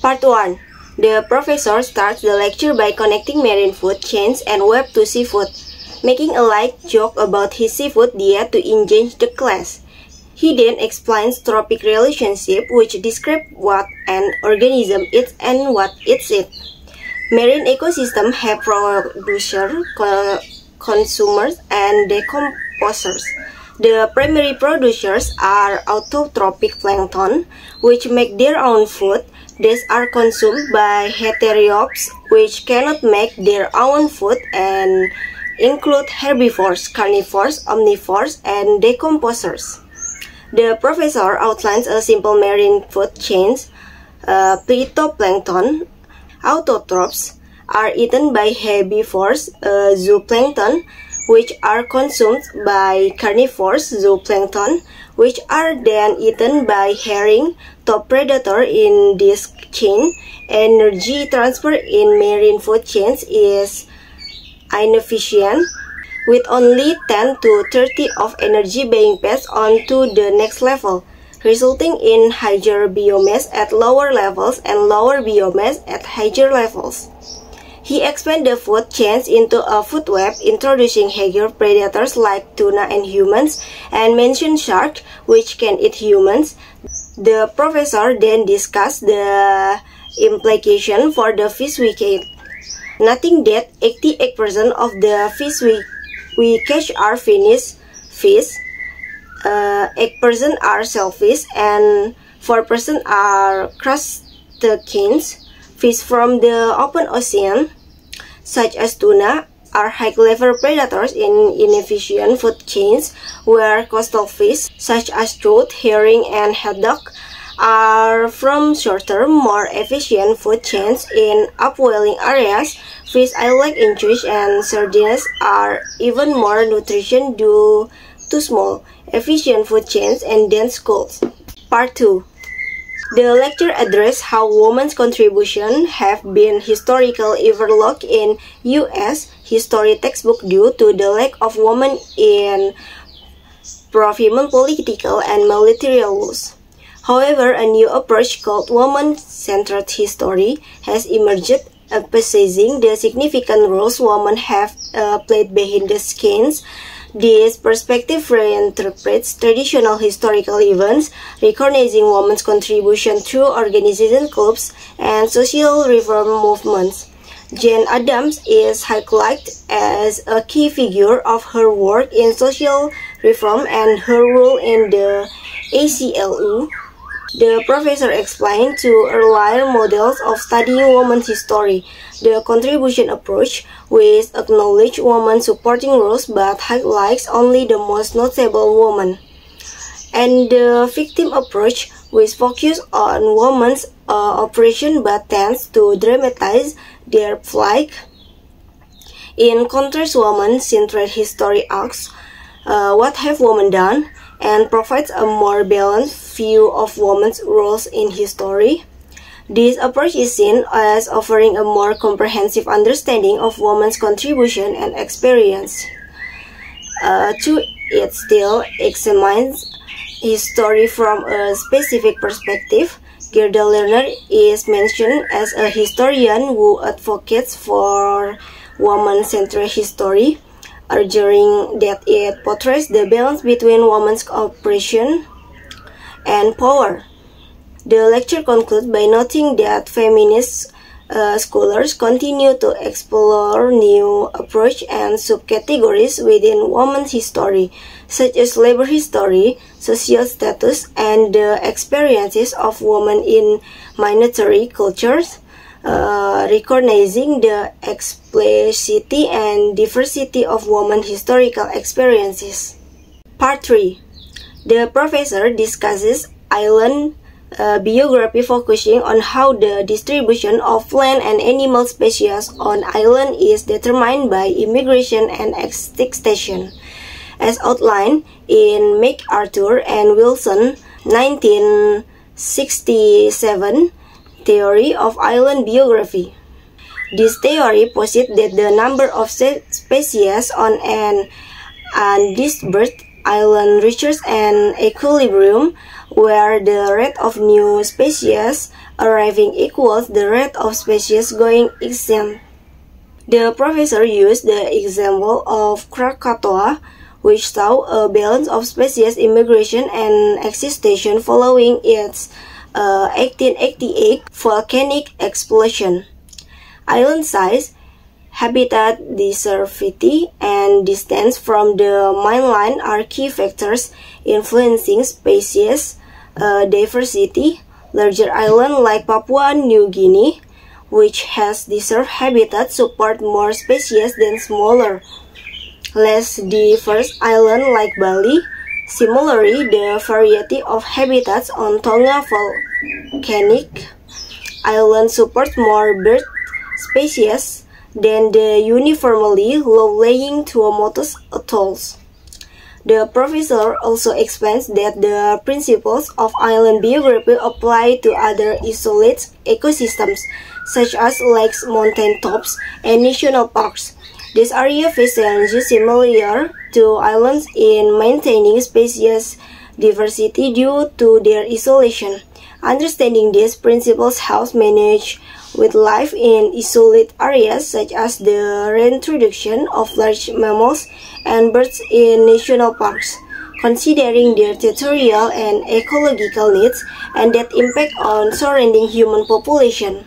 Part 1. The professor starts the lecture by connecting marine food chains and web to seafood, making a light joke about his seafood diet to engage the class. He then explains trophic relationship, which describe what an organism eats and what eats it. Marine ecosystems have producers, consumers, and decomposers. The primary producers are autotrophic plankton, which make their own food. These are consumed by heterops, which cannot make their own food and include herbivores, carnivores, omnivores, and decomposers. The professor outlines a simple marine food chain. Phytoplankton, autotrophs, are eaten by herbivores, zooplankton, which are consumed by carnivores, zooplankton, which are then eaten by herring, top predator in this chain. Energy transfer in marine food chains is inefficient, with only 10 to 30 of energy being passed on to the next level, resulting in higher biomass at lower levels and lower biomass at higher levels. He expanded the food chains into a food web, introducing higher predators like tuna and humans, and mentioned sharks, which can eat humans. The professor then discussed the implication for the fish we catch. Noting that 88% of the fish we catch are finished fish, 8% are shellfish, and 4% are crustaceans. Fish from the open ocean, such as tuna, are high-level predators in inefficient food chains, where coastal fish, such as trout, herring, and haddock, are from shorter, more efficient food chains in upwelling areas. Fish like anchovies and sardines are even more nutrition due to small, efficient food chains and dense schools. Part 2. The lecture addressed how women's contributions have been historically overlooked in U.S. history textbook due to the lack of women in pro-female political and military roles. However, a new approach called woman-centered history has emerged, emphasizing the significant roles women have played behind the scenes. This perspective reinterprets traditional historical events, recognizing women's contribution through organization clubs and social reform movements. Jane Addams is highlighted as a key figure of her work in social reform and her role in the ACLU. The professor explained two earlier models of studying women's history: the contribution approach, which acknowledges women's supporting roles but highlights only the most notable women, and the victim approach, which focuses on women's oppression but tends to dramatize their plight. In contrast, woman-centered history asks, what have women done? And provides a more balanced view of women's roles in history. This approach is seen as offering a more comprehensive understanding of women's contribution and experience. It still examines history from a specific perspective. Gerda Lerner is mentioned as a historian who advocates for woman-centered history, arguing that it portrays the balance between women's oppression and power. The lecture concludes by noting that feminist scholars continue to explore new approaches and subcategories within women's history, such as labor history, social status, and the experiences of women in minority cultures, recognizing the explicitity and diversity of women's historical experiences. Part 3. The professor discusses island biography, focusing on how the distribution of land and animal species on island is determined by immigration and extinction, as outlined in MacArthur and Wilson 1967 theory of island biography. This theory posits that the number of species on an undispersed island reaches an equilibrium where the rate of new species arriving equals the rate of species going extinct. The professor used the example of Krakatoa, which saw a balance of species immigration and extinction following its 1888 volcanic explosion. Island size, habitat diversity, and distance from the mainland are key factors influencing species diversity. Larger islands like Papua New Guinea, which has deserved habitat, support more species than smaller, less diverse islands like Bali. Similarly, the variety of habitats on Tonga volcanic island supports more bird species than the uniformly low-lying Tuamotus atolls. The professor also explains that the principles of island biography apply to other isolated ecosystems, such as lakes, mountain tops, and national parks. This area face challenges similar to islands in maintaining species diversity due to their isolation. Understanding these principles helps manage wildlife in isolated areas, such as the reintroduction of large mammals and birds in national parks, considering their territorial and ecological needs and that impact on surrounding human population.